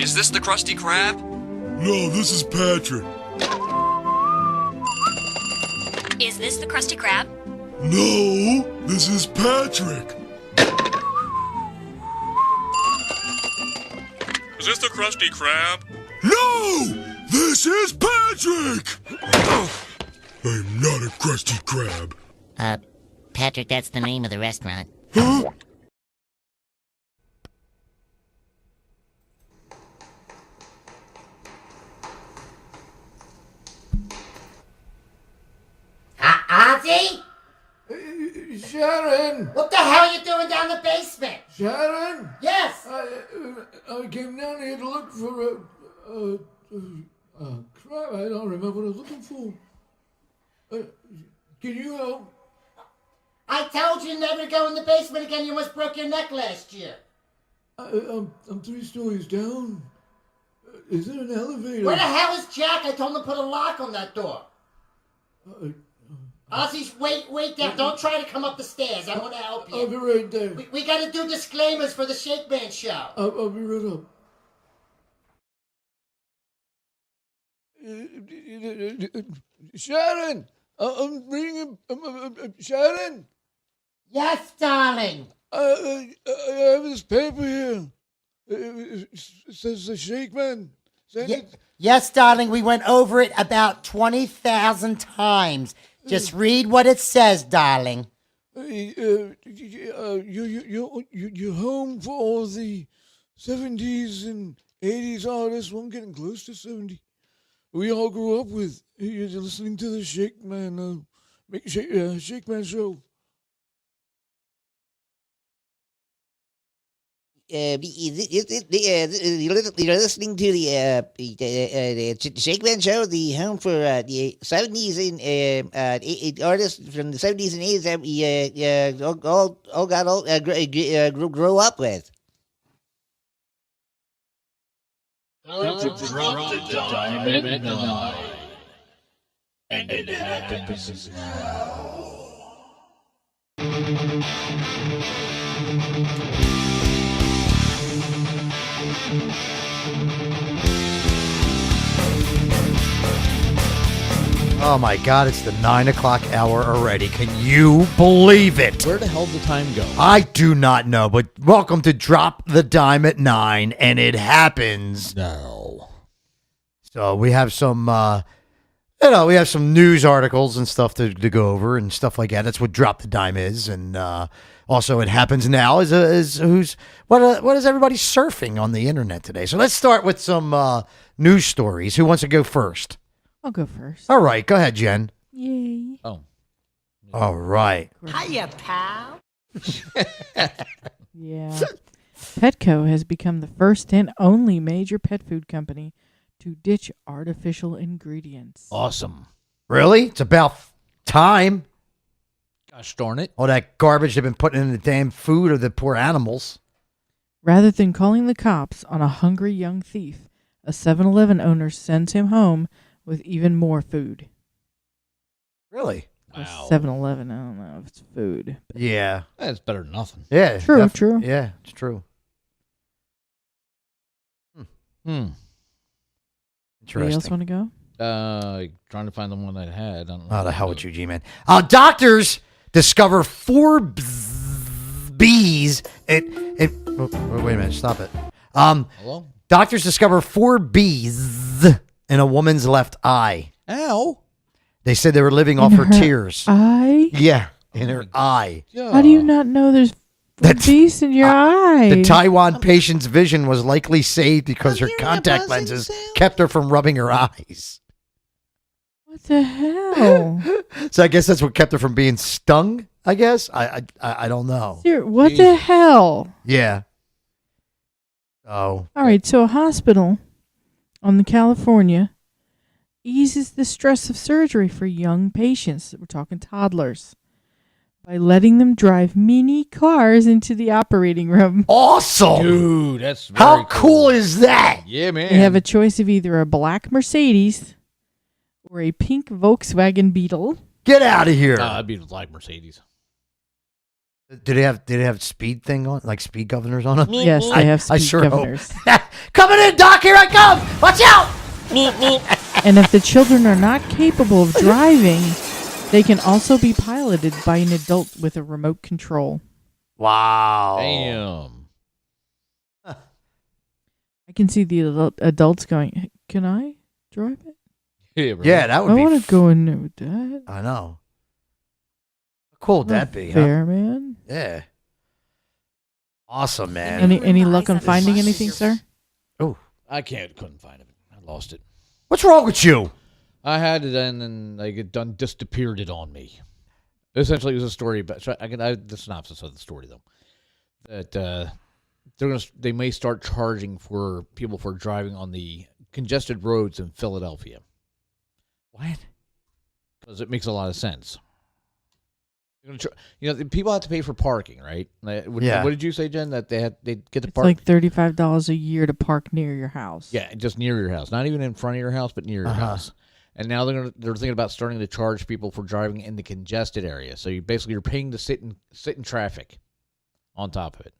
Is this the Krusty Krab? No, this is Patrick. Is this the Krusty Krab? No, this is Patrick. Is this the Krusty Krab? No, this is Patrick. I'm not a Krusty Krab. Patrick, that's the name of the restaurant. Huh? Ozzy? Sharon! What the hell are you doing down the basement? Sharon? Yes. I came down here to look for crap. I don't remember what I was looking for. Can you help? I told you never to go in the basement again. You almost broke your neck last year. I'm 3 stories down. Is there an elevator? Where the hell is Jack? I told him to put a lock on that door. Ozzy, wait there. Don't try to come up the stairs. I want to help you. I'll be right there. We got to do disclaimers for the Shakeman show. I'll be right up. Sharon! I'm bringing... Sharon! Yes, darling. I have this paper here. It says the Shakeman. Yes, darling. We went over it about 20,000 times. Just read what it says, darling. You're home for all the 70s and 80s artists. Well, I'm getting close to 70. We all grew up with. You're listening to the Shakeman, Shakeman show. You're listening to the Shakeman Show, the home for the 70s and artists from the 70s and 80s that we all got grow up with. Time to drop the diamond nine. And it happens now. Oh my God, it's the 9 o'clock hour already. Can you believe it? Where the hell did time go? I do not know, but welcome to Drop the Dime at 9, and it happens. No. So we have some, we have some news articles and stuff to go over and stuff like that. That's what Drop the Dime is. And also it happens now what is everybody surfing on the internet today? So let's start with some news stories. Who wants to go first? I'll go first. All right, go ahead, Jen. Yay. Oh. All right. Hiya, pal. Yeah. Petco has become the first and only major pet food company to ditch artificial ingredients. Awesome. Really? It's about time. Gosh darn it. All that garbage they've been putting in the damn food of the poor animals. Rather than calling the cops on a hungry young thief, a 7-Eleven owner sends him home with even more food. Really? Wow. 7-Eleven, I don't know if it's food. Yeah. That's better than nothing. Yeah. True. Yeah, it's true. Anybody Interesting. else want to go? Trying to find the one I had. I don't know. Oh, the hell with you, G-Man. Doctors discover 4 bees. Wait a minute. Stop it. Hello? Doctors discover 4 bees in a woman's left eye. Ow. They said they were living off her tears. Eye? Yeah, in her eye. How do you not know there's bees in your eye? The Taiwan patient's vision was likely saved because her contact lenses kept her from rubbing her eyes. What the hell? So I guess that's what kept her from being stung, I guess. I don't know. What the hell? Yeah. Oh. All right, so a hospital on the California eases the stress of surgery for young patients. We're talking toddlers. By letting them drive mini cars into the operating room. Awesome. Dude, that's very How cool is that? Yeah, man. They have a choice of either a black Mercedes or a pink Volkswagen Beetle. Get out of here. I'd be like Mercedes. Did they have speed thing on, like speed governors on them? Yes, they have I speed sure governors. hope. Coming in, Doc. Here I come. Watch out. And if the children are not capable of driving, they can also be piloted by an adult with a remote control. Wow. Damn. I can see the adults going, "Can I drive it? Yeah, right. Yeah, that would I be. want to go in there with that." I know. How cool would that be? Huh? Fair, man. Yeah. Awesome, man. Any luck on finding anything, sir? Oh, Couldn't find it. I lost it. what's wrong with you? I had it in and like it done disappeared it on me. Essentially, it was a story about. So the synopsis of the story though. That they may start charging for people for driving on the congested roads in Philadelphia. What? Because it makes a lot of sense. People have to pay for parking, right? Yeah. What did you say, Jen? That they get to It's park like $35 a year to park near your house. Yeah, just near your house, not even in front of your house, but near your house. And now they're thinking about starting to charge people for driving in the congested area. So you're paying to sit in traffic on top of it.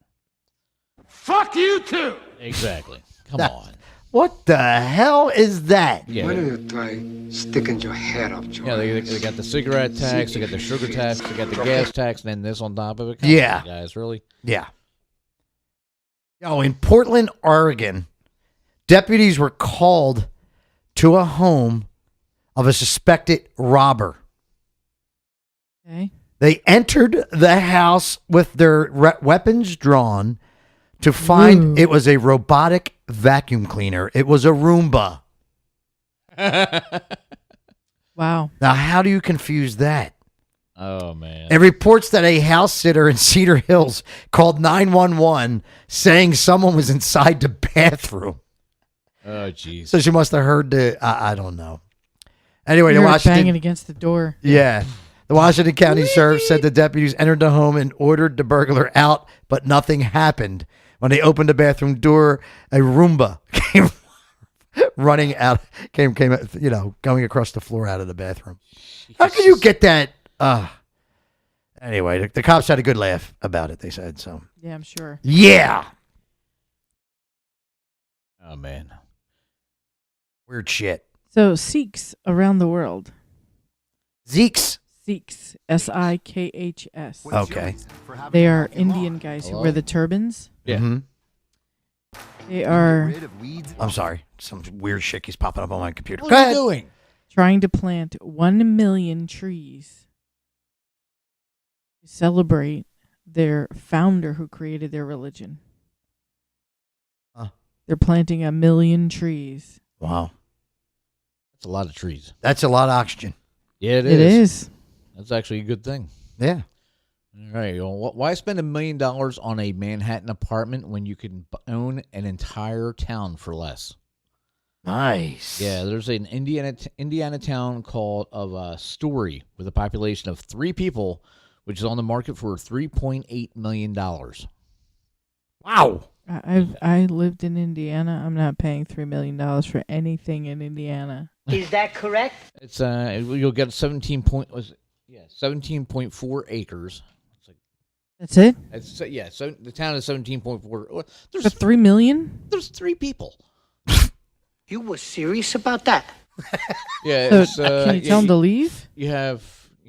Fuck you too. Exactly. Come on. What the hell is that? Yeah. Why don't you try sticking your head up, George? Yeah, they got the cigarette tax, they got the sugar tax, they got the gas tax, and then this on top of it. Come Yeah. on, guys, really? Yeah. Oh, in Portland, Oregon, deputies were called to a home of a suspected robber. Okay. They entered the house with their weapons drawn to find it was a robotic vacuum cleaner. It was a Roomba. Wow. Now, how do you confuse that? Oh, man. It reports that a house sitter in Cedar Hills called 911 saying someone was inside the bathroom. Oh, jeez. So she must have heard I don't know. Anyway, the You're Washington banging against the door. Yeah. The Washington County Sheriff said the deputies entered the home and ordered the burglar out, but nothing happened. When they opened the bathroom door, a Roomba came running out, came, going across the floor out of the bathroom. How can you get that? Anyway, the cops had a good laugh about it, they said. So Yeah, I'm sure. yeah. Oh, man. Weird shit. So Sikhs around the world. Zeeks. Sikhs. Sikhs. Okay. They are Indian guys who wear the turbans. Yeah. Mm-hmm. They are I'm sorry. Some weird shit keeps popping up on my computer. What Go are ahead. you doing? trying to plant 1 million trees to celebrate their founder who created their religion. They're planting 1 million trees. Wow. That's a lot of trees. That's a lot of oxygen. Yeah, It is. That's actually a good thing. Yeah. All right. Well, why spend $1 million on a Manhattan apartment when you can own an entire town for less? Nice. Yeah, there's an Indiana town called Story with a population of 3 people, which is on the market for $3.8 million. Wow. I lived in Indiana. I'm not paying $3 million for anything in Indiana. Is that correct? It's you'll get 17.4 acres. That's it? So the town is 17.4. For $3 million? There's 3 people. You were serious about that? Yeah. So, can you tell them to leave? You have,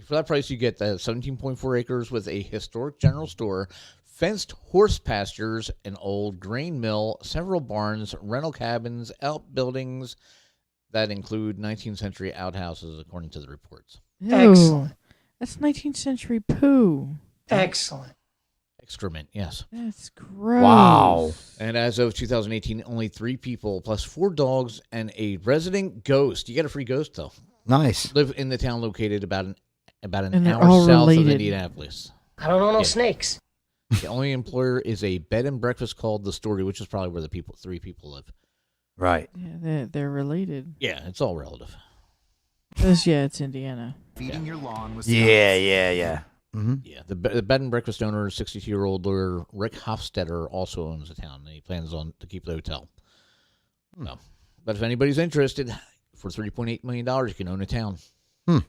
for that price, you get the 17.4 acres with a historic general store, fenced horse pastures, an old grain mill, several barns, rental cabins, outbuildings that include 19th century outhouses, according to the reports. Ew. Excellent. That's 19th century poo. Excellent. Excrement, yes. That's gross. Wow. And as of 2018, only 3 people plus 4 dogs and a resident ghost. You get a free ghost, though. Nice. Live in the town located about an And they're hour all south of related. Indianapolis. I don't know no Yeah. snakes. The only employer is a bed and breakfast called The Story, which is probably where the 3 people live. Right. Yeah, they're related. Yeah, it's all relative. It's Indiana. Feeding your lawn with Yeah. Mm-hmm. Yeah, the bed and breakfast owner, 62-year-old lawyer Rick Hofstetter, also owns the town, and he plans on to keep the hotel. No, but if anybody's interested, for $3.8 million, you can own a town. I'm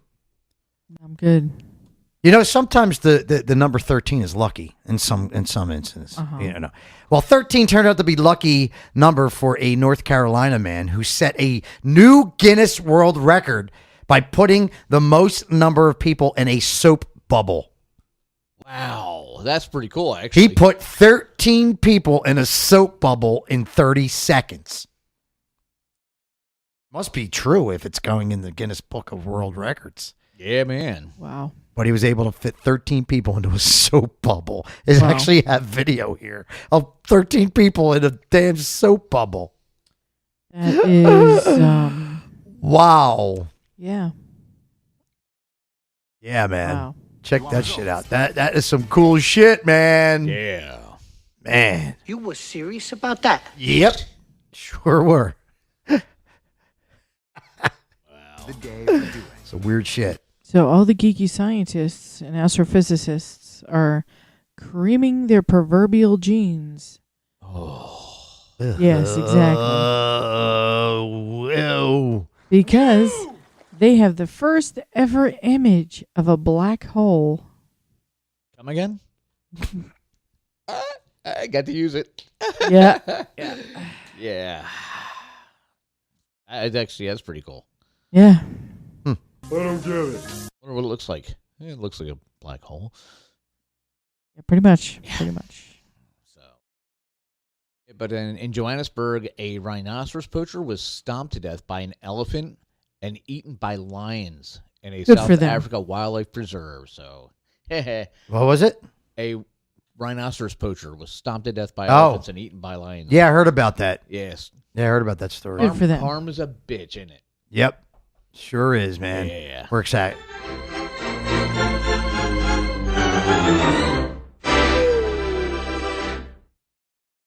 good. You know, sometimes the number 13 is lucky in some instances. You know, well, 13 turned out to be lucky number for a North Carolina man who set a new Guinness World Record by putting the most number of people in a soap bubble. Wow, that's pretty cool, actually. He put 13 people in a soap bubble in 30 seconds. Must be true if it's going in the Guinness Book of World Records. Yeah, man. Wow. But he was able to fit 13 people into a soap bubble. They actually have video here of 13 people in a damn soap bubble. That is, wow. yeah. Yeah, man. Wow. Check that shit out. That is some cool shit, man. Yeah. Man. You were serious about that? Yep. Sure were. It's a weird shit. So all the geeky scientists and astrophysicists are creaming their proverbial genes. Oh. Yes, exactly. Ew. Because they have the first ever image of a black hole. Come again? I got to use it. Yeah. Yeah. That's pretty cool. Yeah. I don't get it. I wonder what it looks like. It looks like a black hole. Yeah, pretty much. Pretty much. So, but in Johannesburg, a rhinoceros poacher was stomped to death by an elephant and eaten by lions in a Good South for them. Africa wildlife preserve. So, What was it? a rhinoceros poacher was stomped to death by Oh. elephants and eaten by lions. Yeah, I heard about that. Yes. Yeah, I heard about that story. Good for them. Harm is a bitch, isn't it? Yep. Sure is, man. Yeah. We're excited.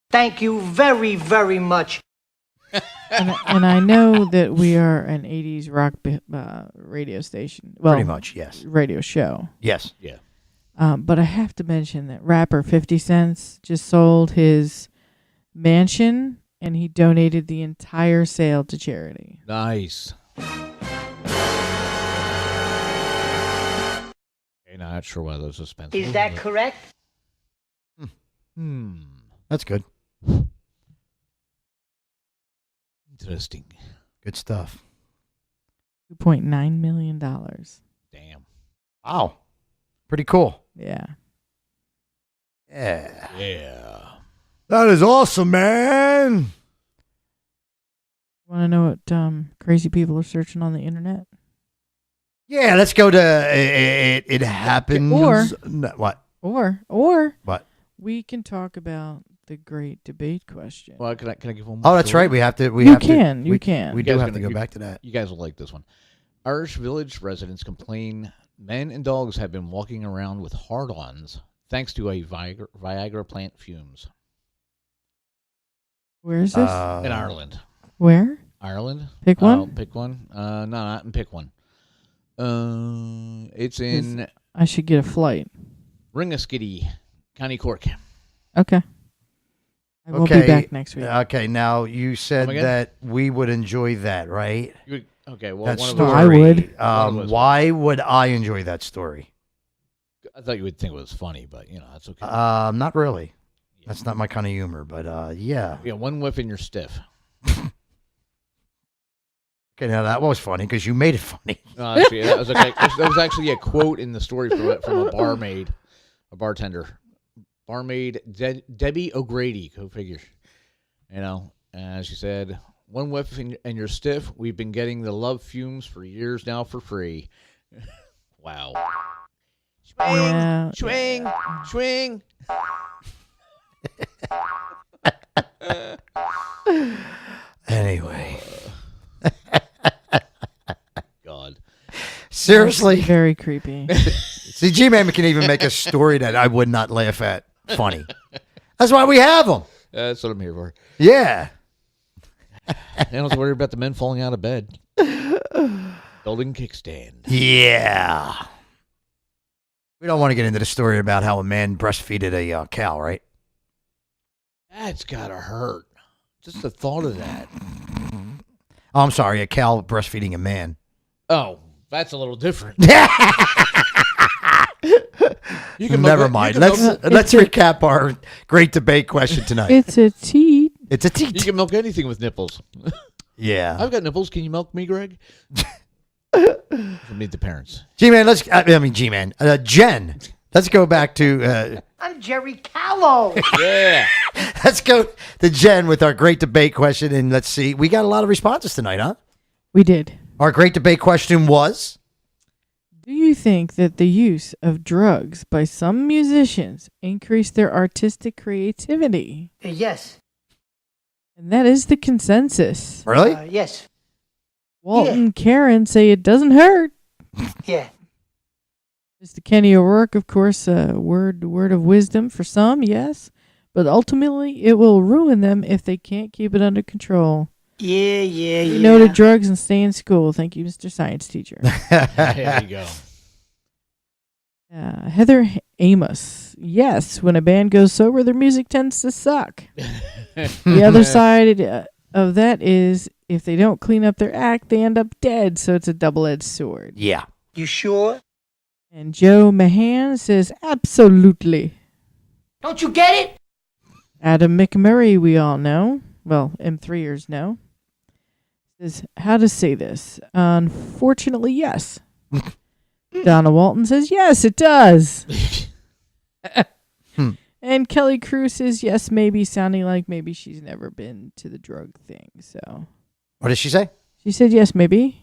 Thank you very, very much. And I know that we are an 80s rock radio station. Well, Pretty much, yes. Radio show. Yes. Yeah. But I have to mention that rapper 50 Cent just sold his mansion and he donated the entire sale to charity. Nice. Okay, not sure why those expensive. Is that correct? That's good. Interesting. Good stuff. $2.9 million. Damn. Wow. Pretty cool. Yeah. Yeah. Yeah. That is awesome, man. Want to know what crazy people are searching on the internet? Yeah, let's go to it happens. Or- No, what? Or What? we can talk about the great debate question. Well, can I give one more? Oh, that's story? right. We have to. You We do can. have You guys to go back to that. You guys will like this one. Irish village residents complain men and dogs have been walking around with hard-ons thanks to a Viagra plant fumes. Where is this? In Ireland. Where? Ireland. Pick one? Pick one. No, not in pick one. It's in I should get a flight. Ringaskiddy, County Cork. Okay. I will be back next week. Okay, now you said Come again? that we would enjoy that, right? Okay, well, That one story. of I would. One of us Why would I enjoy that story? I thought you would think it was funny, but that's okay. Not really. That's not my kind of humor, but yeah. Yeah, one whiff and you're stiff. Okay, now that was funny because you made it funny. No, actually, that was actually a quote in the story from a barmaid, a bartender, barmaid Debbie O'Grady. Go figure. She said, "One whiff and you're stiff. We've been getting the love fumes for years now for free." Wow. Yeah. Swing, swing. Anyway. God. Seriously. Very creepy. See, G-Man can even make a story that I would not laugh at funny. That's why we have them. That's what I'm here for. Yeah. I don't have to worry about the men falling out of bed. Building kickstand. Yeah. We don't want to get into the story about how a man breastfeeded a cow, right? That's gotta hurt. Just the thought of that. Oh, I'm sorry, a cow breastfeeding a man. Oh, that's a little different. You can Never milk- mind. you can Let's recap our great debate question tonight. It's a teat. It's a You teat. can milk anything with nipples. Yeah. I've got nipples. Can you milk me, Greg? Meet the parents. G-Man, G-Man. Jen, let's go back to... I'm Jerry Callow. Yeah. let's go to Jen with our great debate question, and let's see. We got a lot of responses tonight, huh? We did. Our great debate question was... Do you think that the use of drugs by some musicians increase their artistic creativity? Yes. And that is the consensus. Really? Yes. Walt and Karen say it doesn't hurt. Yeah. Mr. Kenny O'Rourke, of course, word of wisdom for some, yes. But ultimately, it will ruin them if they can't keep it under control. Yeah. No to drugs and stay in school. Thank you, Mr. Science Teacher. There you go. Heather Amos. Yes, when a band goes sober, their music tends to suck. The other side of that is if they don't clean up their act, they end up dead. So it's a double-edged sword. Yeah. You sure? And Joe Mahan says, absolutely. Don't you get it? Adam McMurray, we all know. Well, M3ers know. Says, how to say this? Unfortunately, yes. Donna Walton says, yes, it does. And Kelly Cruz says, yes, maybe, sounding like maybe she's never been to the drug thing. So, What did she say? she said, yes, maybe.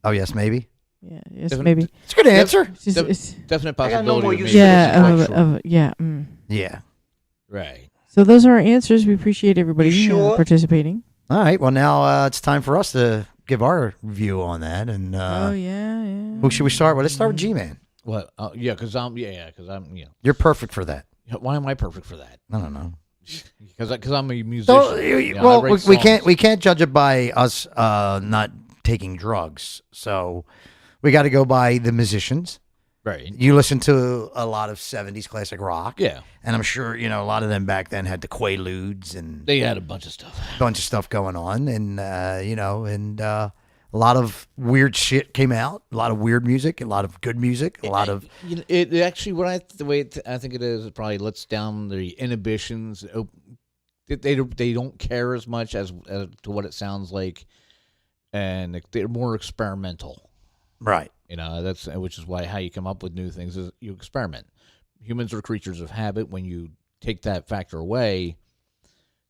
Oh, yes, maybe. Yeah, yes, Definite- maybe. It's a good answer. Definite I got no possibility. more of use maybe Yeah, it's sexual. yeah. Mm. Yeah. Right. So those are our answers. We appreciate everybody You sure? participating. All right. Well, now it's time for us to give our view on that. And Yeah. who should we start with? Let's start with G-Man. What? Yeah, because I'm. You're perfect for that. Why am I perfect for that? I don't know. Because I'm a musician. So, You know, I well, write we songs. can't judge it by us not taking drugs. So we got to go by the musicians. Right. You listen to a lot of 70s classic rock. Yeah. And I'm sure, a lot of them back then had the Quaaludes and They had a bunch of stuff. going on. And, a lot of weird shit came out. A lot of weird music, a lot of good music, a lot of... It actually, the way I think it is, it probably lets down the inhibitions. They don't care as much as to what it sounds like, and they're more experimental. Right. That's which is why how you come up with new things is you experiment. Humans are creatures of habit. When you take that factor away,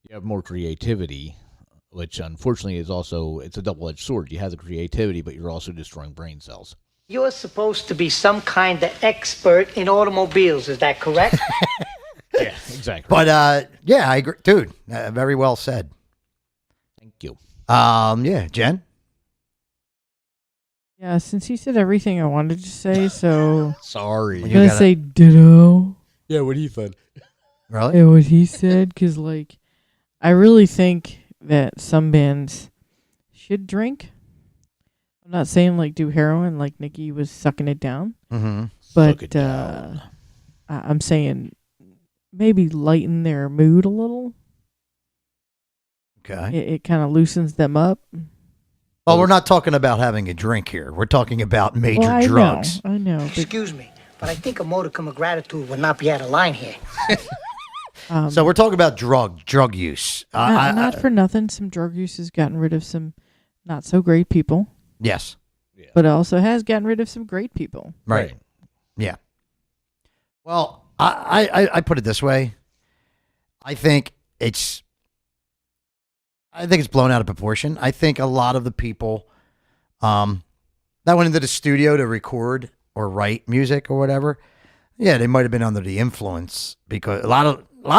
you have more creativity, which unfortunately is also it's a double-edged sword. You have the creativity, but you're also destroying brain cells. You're supposed to be some kind of expert in automobiles, is that correct? Yeah, exactly. But, I agree. Dude, very well said. Thank you. Yeah, Jen? Yeah, since he said everything I wanted to say, so Sorry. I'm going to say ditto. Yeah, what he said. Really? Yeah, what he said, because, I really think that some bands should drink. I'm not saying, do heroin like Nikki was sucking it down. Mm-hmm. But Suck it down. I'm saying maybe lighten their mood a little. Okay. It kind of loosens them up. Well, we're not talking about having a drink here. We're talking about major Well, drugs. I know. But, Excuse me, but I think a modicum of gratitude would not be out of line here. So we're talking about drug use. not for nothing. Some drug use has gotten rid of some not so great people. Yes. But it also has gotten rid of some great people. Right. Yeah. Well, I put it this way. I think it's blown out of proportion. I think a lot of the people that went into the studio to record or write music or whatever, yeah, they might have been under the influence because a lot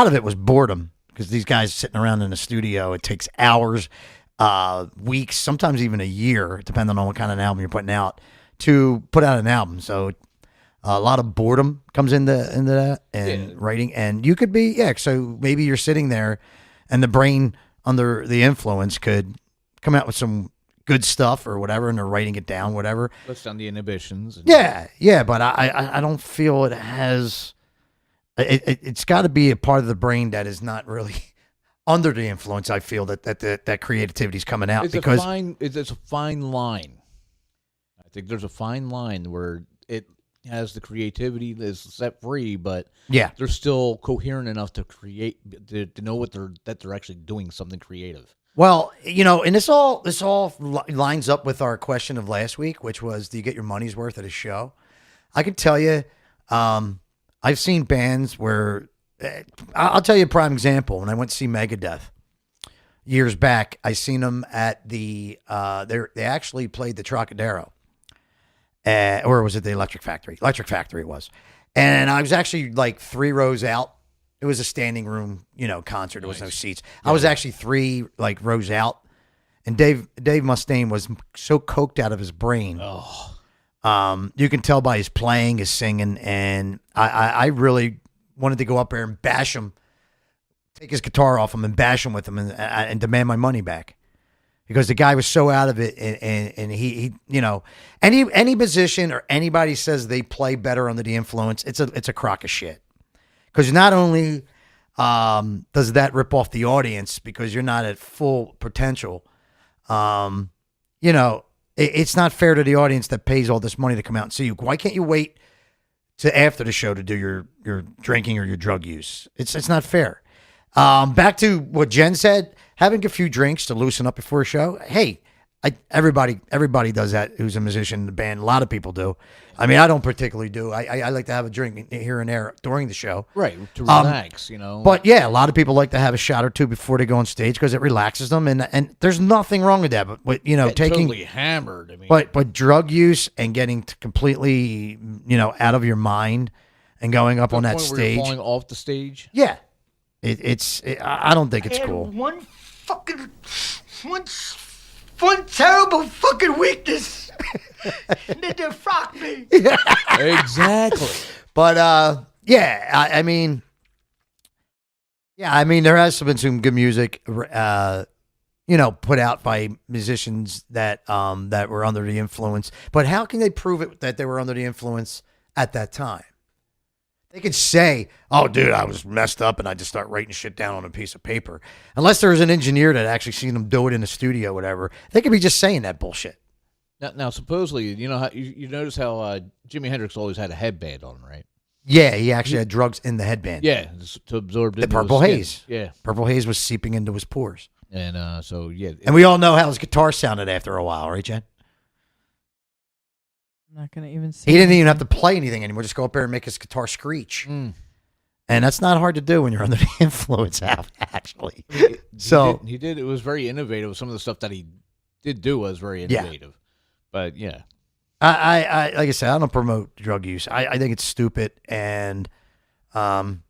of it was boredom because these guys sitting around in the studio, it takes hours, weeks, sometimes even a year, depending on what kind of album you're putting out, to put out an album. So a lot of boredom comes into that and writing. And you could be, so maybe you're sitting there and the brain under the influence could come out with some good stuff or whatever, and they're writing it down, whatever. Lets down the inhibitions. Yeah, but I don't feel it has. It's got to be a part of the brain that is not really under the influence. I feel that creativity is coming out It's a fine line. I think there's a fine line where has the creativity is set free, but Yeah. they're still coherent enough to create to know that they're actually doing something creative. Well, and this all lines up with our question of last week, which was, do you get your money's worth at a show? I can tell you, I've seen bands where, I'll tell you a prime example. When I went to see Megadeth years back, I seen them at the, they actually played the Trocadero, or was it the Electric Factory? Electric Factory it was. And I was actually like 3 rows out. It was a standing room, concert. There was no seats. I was actually 3 rows out, and Dave Mustaine was so coked out of his brain. Oh, you can tell by his playing, his singing, and I really wanted to go up there and bash him, take his guitar off him and bash him with him, and demand my money back, because the guy was so out of it, and he any musician or anybody says they play better under the influence, it's a crock of shit. Because not only does that rip off the audience because you're not at full potential, it's not fair to the audience that pays all this money to come out and see you. Why can't you wait to after the show to do your drinking or your drug use? It's not fair. Back to what Jen said, having a few drinks to loosen up before a show. Hey, everybody does that who's a musician in the band. A lot of people do. I mean, I don't particularly do. I like to have a drink here and there during the show. Right, to relax, But yeah, a lot of people like to have a shot or two before they go on stage because it relaxes them, and there's nothing wrong with that. But taking totally hammered. I mean, but drug use and getting completely out of your mind and going up on that point where you're stage, falling off the stage. yeah, I don't think it's cool. One terrible fucking weakness. And then they frock me. Exactly. But I mean, there has been some good music, put out by musicians that were under the influence. But how can they prove it that they were under the influence at that time? They could say, "Oh, dude, I was messed up, and I just start writing shit down on a piece of paper." Unless there's an engineer that actually seen them do it in the studio, or whatever, they could be just saying that bullshit. Now supposedly, how you notice how Jimi Hendrix always had a headband on, right? Yeah, he actually had drugs in the headband. Yeah, to absorb the purple haze. Yeah, purple haze was seeping into his pores. And and we all know how his guitar sounded after a while, right, Jen? I'm not gonna even say he didn't even have to play anything anymore. Just go up there and make his guitar screech. And that's not hard to do when you're under the influence, actually. He did. It was very innovative. Some of the stuff that he did do was very innovative. Yeah. But yeah, I like I said, I don't promote drug use. I think it's stupid, and and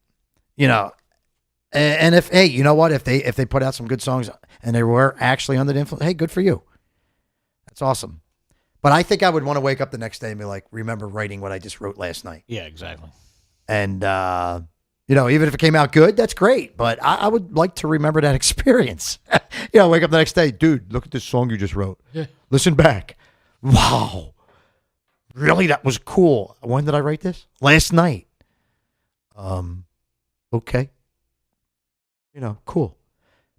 if you know what, if they put out some good songs and they were actually under the influence, hey, good for you. That's awesome. But I think I would want to wake up the next day and be like, remember writing what I just wrote last night. Yeah, exactly. And, even if it came out good, that's great. But I would like to remember that experience. Wake up the next day, dude, look at this song you just wrote. Yeah. Listen back. Wow. Really? That was cool. When did I write this? Last night. Okay. Cool.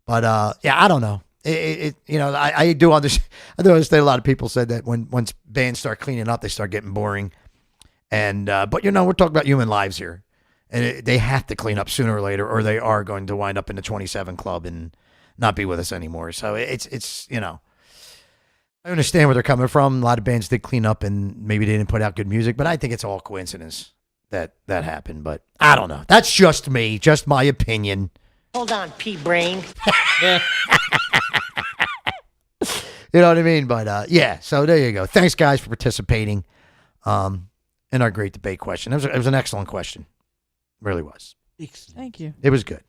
But, I don't know. I do understand. I do understand. A lot of people said that once bands start cleaning up, they start getting boring. And but we're talking about human lives here, and they have to clean up sooner or later, or they are going to wind up in the 27 Club and not be with us anymore. So it's I understand where they're coming from. A lot of bands did clean up, and maybe they didn't put out good music, but I think it's all coincidence that happened. But I don't know. That's just me, just my opinion. Hold on, pea-brain. You know what I mean? But so there you go. Thanks, guys, for participating in our great debate question. It was an excellent question. It really was. Thank you. It was good.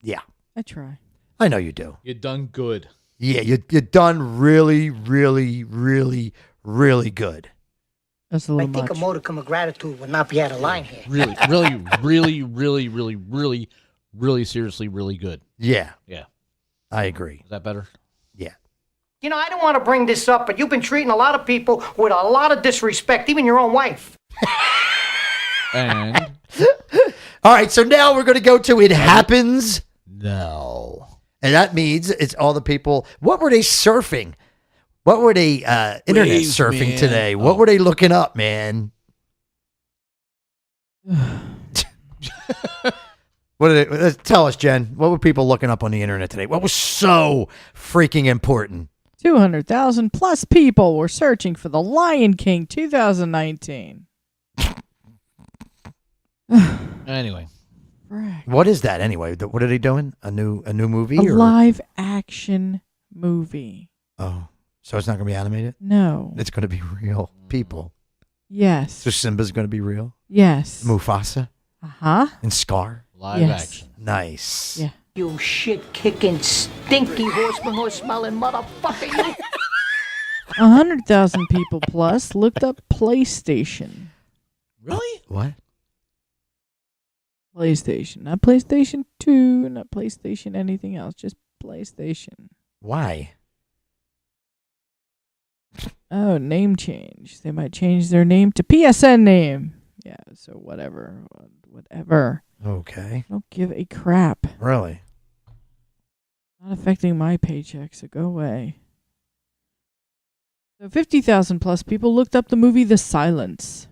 Yeah. I try. I know you do. You done good. Yeah, you done really, really, really, really good. That's a little I think much. a modicum of gratitude would not be out of line here. Really, really, really, really, really, really, really seriously, really good. Yeah. Yeah. I agree. Is that better? Yeah. I don't want to bring this up, but you've been treating a lot of people with a lot of disrespect, even your own wife. And all right, so now we're going to go to It Happens No. And that means it's all the people. What were they surfing? What were they internet Waves, surfing man. today? What were they looking up, man? What did it tell us, Jen? What were people looking up on the internet today? What was so freaking important? 200,000 plus people were searching for The Lion King 2019. Anyway. What is that anyway? What are they doing? A new movie? A or? live action movie. Oh, so it's not going to be animated? No. It's going to be real people. Yes. So Simba's going to be real? Yes. Mufasa? Uh-huh. And Scar? Live action. Nice. Yeah. You shit-kicking, stinky horse-manure-smelling motherfucker, you. 100,000 people plus looked up PlayStation. Really? What? PlayStation. Not PlayStation 2, not PlayStation anything else, just PlayStation. Why? Oh, name change. They might change their name to PSN name. Yeah, so whatever. Whatever. Okay. Don't give a crap. Really? Not affecting my paycheck, so go away. So 50,000 plus people looked up the movie The Silence.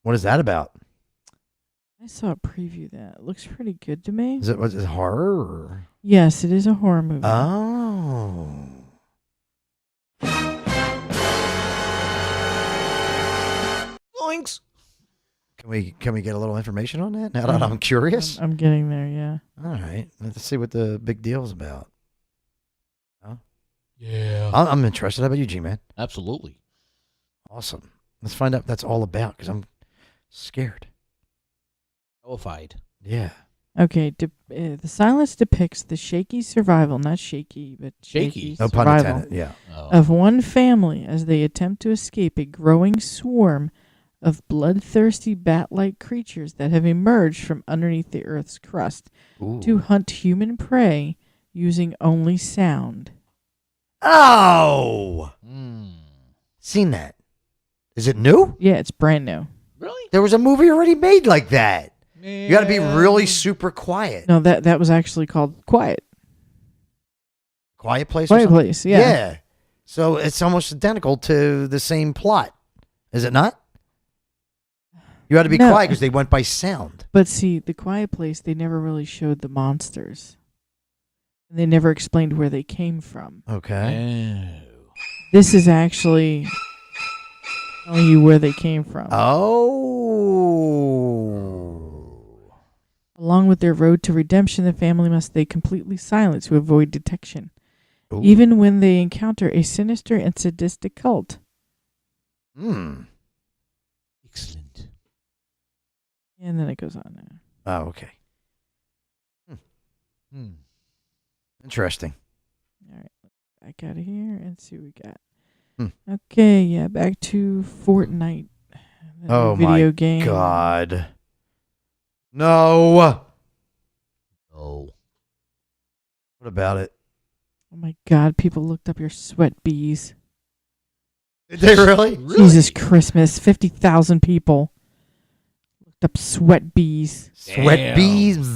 What is that about? I saw a preview of that. It looks pretty good to me. Was it horror? Or? Yes, it is a horror movie. Oh. Boinks. Can we get a little information on that? Now that I'm curious. I'm getting there, yeah. All right. Let's see what the big deal's about. Huh? Yeah. I'm interested. How about you, G-Man? Absolutely. Awesome. Let's find out what that's all about, because I'm scared. Terrified. Yeah. Okay, The Silence depicts the shaky survival, not shaky, but shaky No pun survival intended, yeah. of one family as they attempt to escape a growing swarm of bloodthirsty bat-like creatures that have emerged from underneath the Earth's crust to hunt human prey using only sound. Oh! Seen that. Is it new? Yeah, it's brand new. Really? There was a movie already made like that. You got to be really super quiet. No, that was actually called Quiet. Quiet Place? Quiet Place, yeah. Yeah. So it's almost identical to the same plot. Is it not? You had to be quiet because they went by sound. But see, The Quiet Place, they never really showed the monsters. And they never explained where they came from. Okay. This is actually telling you where they came from. Oh. Along with their road to redemption, the family must stay completely silent to avoid detection, Ooh. even when they encounter a sinister and sadistic cult. Excellent. And then it goes on there. Oh, okay. Interesting. All right, back out of here and see what we got. Okay, yeah, back to Fortnite. The Oh, video my game. God. No. Oh. What about it? Oh my God, people looked up your sweat bees. Did they really? Jesus Christmas, 50,000 people looked up sweat bees. Sweat bees?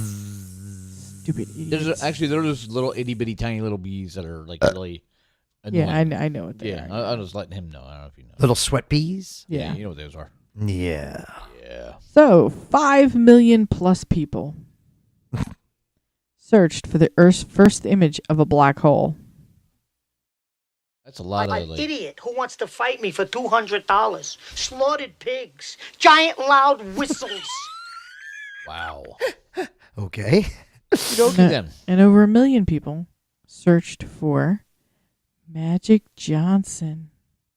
Stupid idiots. There's those little itty bitty tiny little bees that are like really annoying. Yeah, I know what they are. I was letting him know. I don't know if you know. Little sweat bees? Yeah. You know what those are. Yeah. Yeah. So, 5 million plus people searched for the Earth's first image of a black hole. That's a lot An of like. idiot who wants to fight me for $200. Slaughtered pigs. Giant loud whistles. Wow. Okay. And over 1 million people searched for Magic Johnson.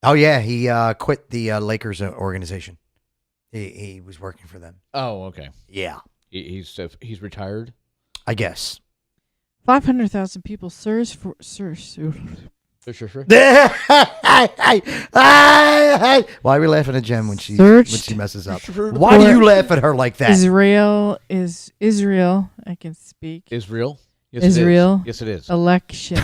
Oh, yeah. He quit the Lakers organization. He was working for them. Oh, okay. Yeah. He's retired. I guess. 500,000 people searched for... Sure. Why are we laughing at Jen when she Searched messes up? Why do you laugh at her like that? Israel, I can speak. Israel? Yes, Israel. Yes, it is. Election.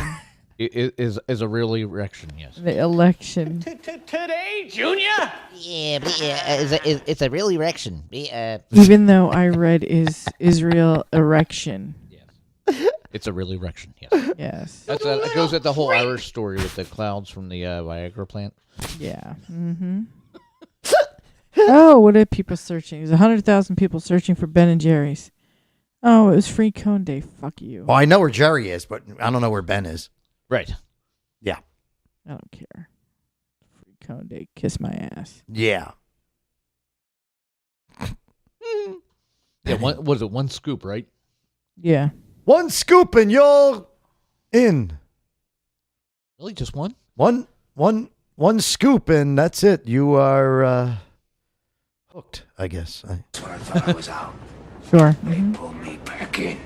It is a real erection, yes. The election. Today, Junior? Yeah, it's a real erection. Even though I read is Israel erection. It's a real erection, yes. Yes. It goes with the whole Irish story with the clouds from the Viagra plant. Yeah. Mm-hmm. Oh, what are people searching? There's 100,000 people searching for Ben and Jerry's. Oh, it was free cone day. Fuck you. Well, I know where Jerry is, but I don't know where Ben is. Right. Yeah. I don't care. Free cone day. Kiss my ass. Yeah. Yeah. One scoop, right? Yeah. One scoop and you're in. Really, just one? One scoop and that's it. You are hooked, I guess. That's when I thought I was out. Sure. They pulled me back in.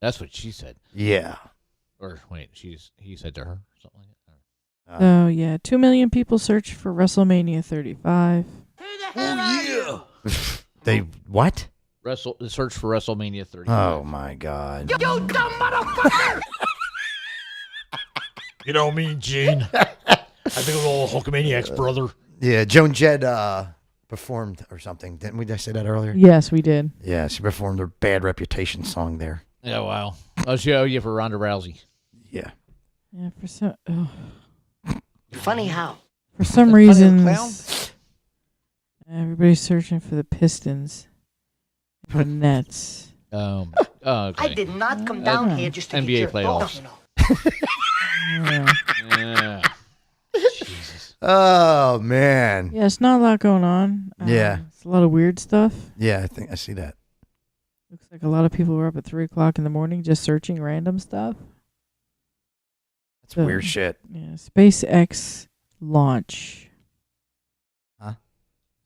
That's what she said. Yeah. Or wait, he said to her something like that. Oh, yeah. 2 million people search for WrestleMania 35. Oh yeah. They what? Search for WrestleMania 35. Oh my God. You dumb motherfucker! You know me, Gene. I think of old Hulkamaniac's brother. Yeah, Joan Jett performed or something. Didn't we just say that earlier? Yes, we did. Yeah, she performed her Bad Reputation song there. Yeah, wow. Oh, she owe you for Ronda Rousey. Yeah. Yeah, for some Funny how? for some Funny little reason, clown. everybody's searching for the Pistons and the Nets. Okay. I did not come down here just to NBA get your playoffs. Yeah. Yeah. Jesus. Oh man. Yeah, it's not a lot going on. Yeah. It's a lot of weird stuff. Yeah, I think I see that. Looks like a lot of people were up at 3 o'clock in the morning just searching random stuff. That's weird shit. Yeah, SpaceX launch.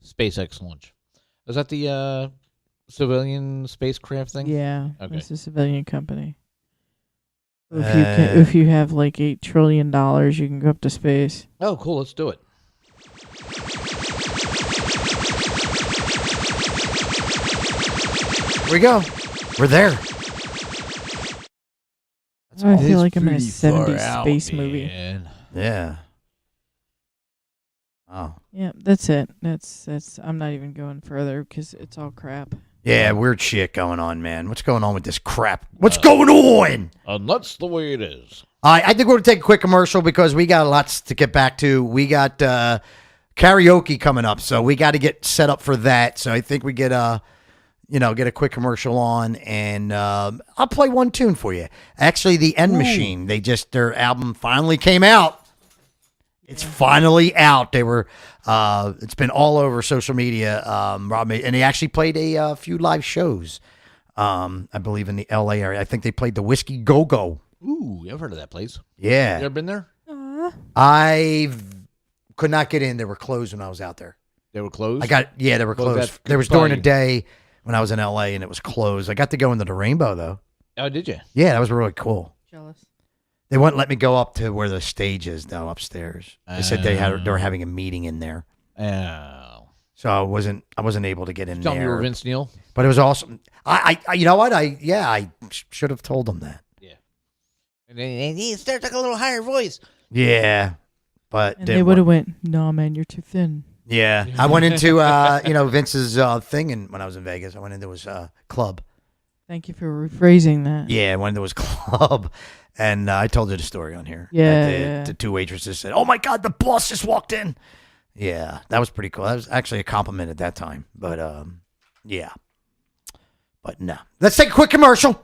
SpaceX launch. Is that the civilian spacecraft thing? Yeah, Okay. it's a civilian company. If you have like $8 trillion, you can go up to space. Oh, cool. Let's do it. Here we go. We're there. I feel like I'm in a pretty far 70s out, space movie. man. Yeah. Oh. Yeah, that's it. That's. I'm not even going further because it's all crap. Yeah, weird shit going on, man. What's going on with this crap? What's going on? And that's the way it is. I think we're going to take a quick commercial because we got lots to get back to. We got karaoke coming up, so we got to get set up for that. So I think we get a quick commercial on, and I'll play one tune for you. Actually, the End Machine, their album finally came out. It's finally out. They were, it's been all over social media. Rob, and they actually played a few live shows. I believe in the LA area. I think they played the Whiskey Go Go. Ooh, I've heard of that place. Yeah. You ever been there? I could not get in. They were closed when I was out there. They were closed? They were closed. There was during the day when I was in LA and it was closed. I got to go into the Rainbow though. Oh, did you? Yeah, that was really cool. Jealous. They wouldn't let me go up to where the stage is though, they said they were having a meeting in there. Oh. So I wasn't able to get in Tell there. me you were Vince Neil? But it was awesome. I you know what? I should have told them that. Yeah. And he starts like a little higher voice. Yeah. But And they would have went, "No, man, you're too thin." Yeah. I went into Vince's thing, and when I was in Vegas, I went into his club. Thank you for rephrasing that. Yeah, I went into his club, and I told you the story on here. Yeah, The two waitresses said, "Oh my God, the boss just walked in." Yeah, that was pretty cool. That was actually a compliment at that time. But yeah. But no. Let's take a quick commercial.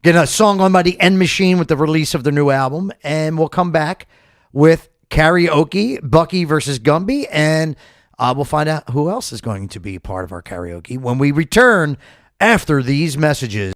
Get a song on by the End Machine with the release of their new album, and we'll come back with karaoke, Bucky versus Gumby, and we'll find out who else is going to be part of our karaoke when we return after these messages.